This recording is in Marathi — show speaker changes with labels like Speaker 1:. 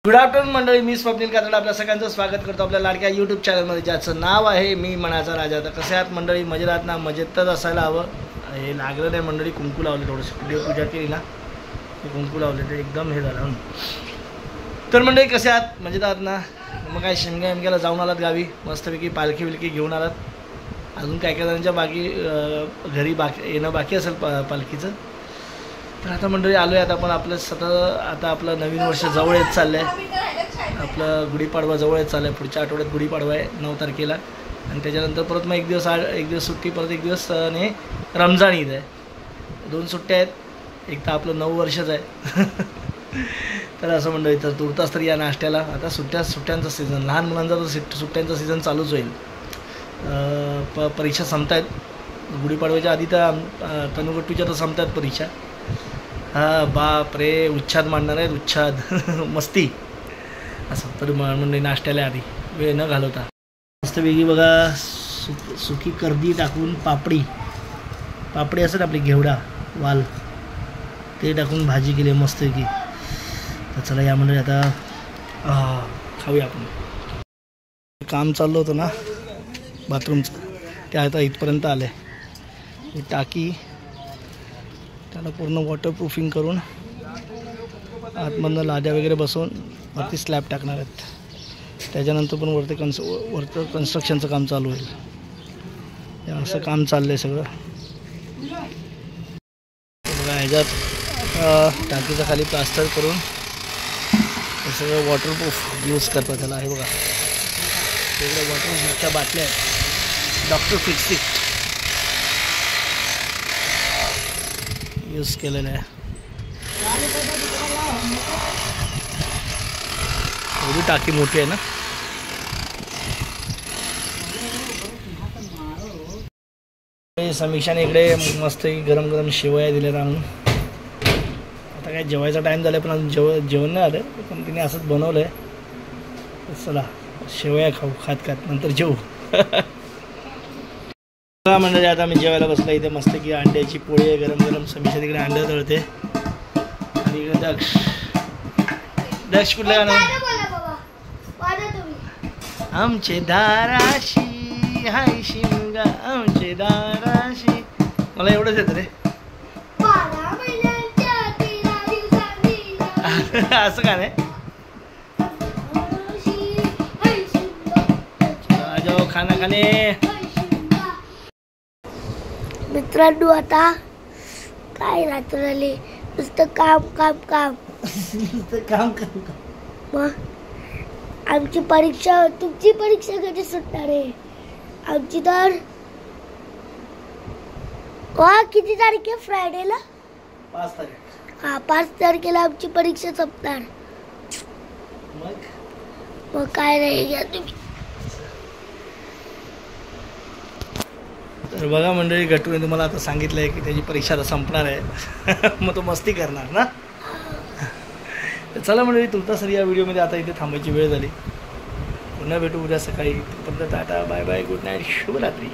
Speaker 1: गुड आफ्टरनून मंडळी, मी स्वप्नील कातडे आपल्या सगळ्यांचं स्वागत करतो आपल्या लाडक्या यूट्यूब चॅनलमध्ये, ज्याचं नाव आहे मी मनाचा राजा. तर कसे आहात मंडळी? मजेत आहात ना? मजेतच असायला हवं. हे लागलं नाही मंडळी, कुंकू लावले, थोडंसं देवपूजा केली ना, कुंकू लावले ते एकदम हे झालं. तर मंडळी कसे आहात? मजेत आहात ना? मग काय शिमग्याला जाऊन आलात गावी, मस्तपैकी पालखी विलखी घेऊन आलात. अजून काय काय जणांच्या घरी येणं बाकी असेल पालखीचं. तर आता मंडळी आलो आहे. आता आपण आपलं आता आपलं नवीन वर्ष जवळ येत चाललं आहे. आपलं गुढीपाडवा जवळ येत चाललं आहे. पुढच्या आठवड्यात गुढीपाडवा आहे 9 तारखेला. आणि त्याच्यानंतर परत मग एक दिवस सुट्टी, परत एक दिवस आणि रमजान ईद आहे. 2 सुट्ट्या आहेत. एक तर आपलं 9 वर्षच आहे. तर असं मंडळी, तर तुर्तास तर या नाश्त्याला आता सुट्ट्यांचा सीझन, लहान मुलांचा तर सुट्ट्यांचा सीझन चालूच होईल. परीक्षा संपतायत. गुढीपाडव्याच्या आधी तर तनुगट्टूच्या तर संपतात परीक्षा. बाप रे, उच्छाद मांडणार आहेत, उच्छाद. मस्ती असं. तर म्हणजे नाश्त्याला आधी वेळ न घालवता मस्तपैकी बघा सुकी कर्दी टाकून पापडी असं आपली घेवडा वाल ते टाकून भाजी केली मस्तपैकी. तर चला या म्हणजे आता खाऊया आपण. काम चाललं होतं ना बाथरूमचं, ते आता इथपर्यंत आलं आहे. ही टाकी त्याला पूर्ण वॉटरप्रूफिंग करून आतमधनं लाद्या वगैरे बसवून वरती स्लॅब टाकणार आहेत. त्याच्यानंतर पण वरती कन्स्ट्रक्शनचं काम चालू होईल. असं काम चाललं आहे सगळं. बघा ह्याच्यात टाकीचं खाली प्लास्टर करून हे सगळं वॉटरप्रूफ यूज करतात त्याला. हे बघा सगळं वॉटरप्रूफच्या बाटल्या आहेत. डॉक्टर फिक्सिट यूज केलेलं आहे. एवढी टाकी मोठी आहे ना. समीक्षाने इकडे मस्त गरम गरम शेवया दिल्या आणून. आता काय जेवायचा टाईम झाला पण अजून जेवण नाही आलं, पण तिने असंच बनवलं आहे. चला शेवया खाऊ, खात नंतर जेवू. म्हणजे आता मी जेवायला बसला इथे मस्त की अंड्याची पोळी आहे गरम गरम. समीक्षा तिकडे अंडे तळते आणि इकडे दक्ष कुठलं गाणं? आमचे दाराशी हाय शिमगा आमचे दाराशी. मला एवढंच येतं रे. असं का नाही? जाओ खाना खाने.
Speaker 2: मित्रांनो आता काय रात्रले नुसतं काम काम काम. मग आमची परीक्षा, तुमची परीक्षा कधी सुटणार आहे? आमची तर किती तारीख आहे? फ्रायडेला
Speaker 1: 5 तारीख.
Speaker 2: 5 तारखेला आमची परीक्षा संपणार. मग काय नाही घ्या तुम्ही.
Speaker 1: तर बघा मंडळी, गटूने तुम्हाला आता सांगितलं आहे की त्याची परीक्षा आता संपणार आहे. मग तो मस्ती करणार ना. चला मंडळी, तुर्तास या व्हिडिओमध्ये आता इथे थांबायची वेळ झाली. पुन्हा भेटू उद्या सकाळी. Ta ta bye bye, good night, शुभरात्री.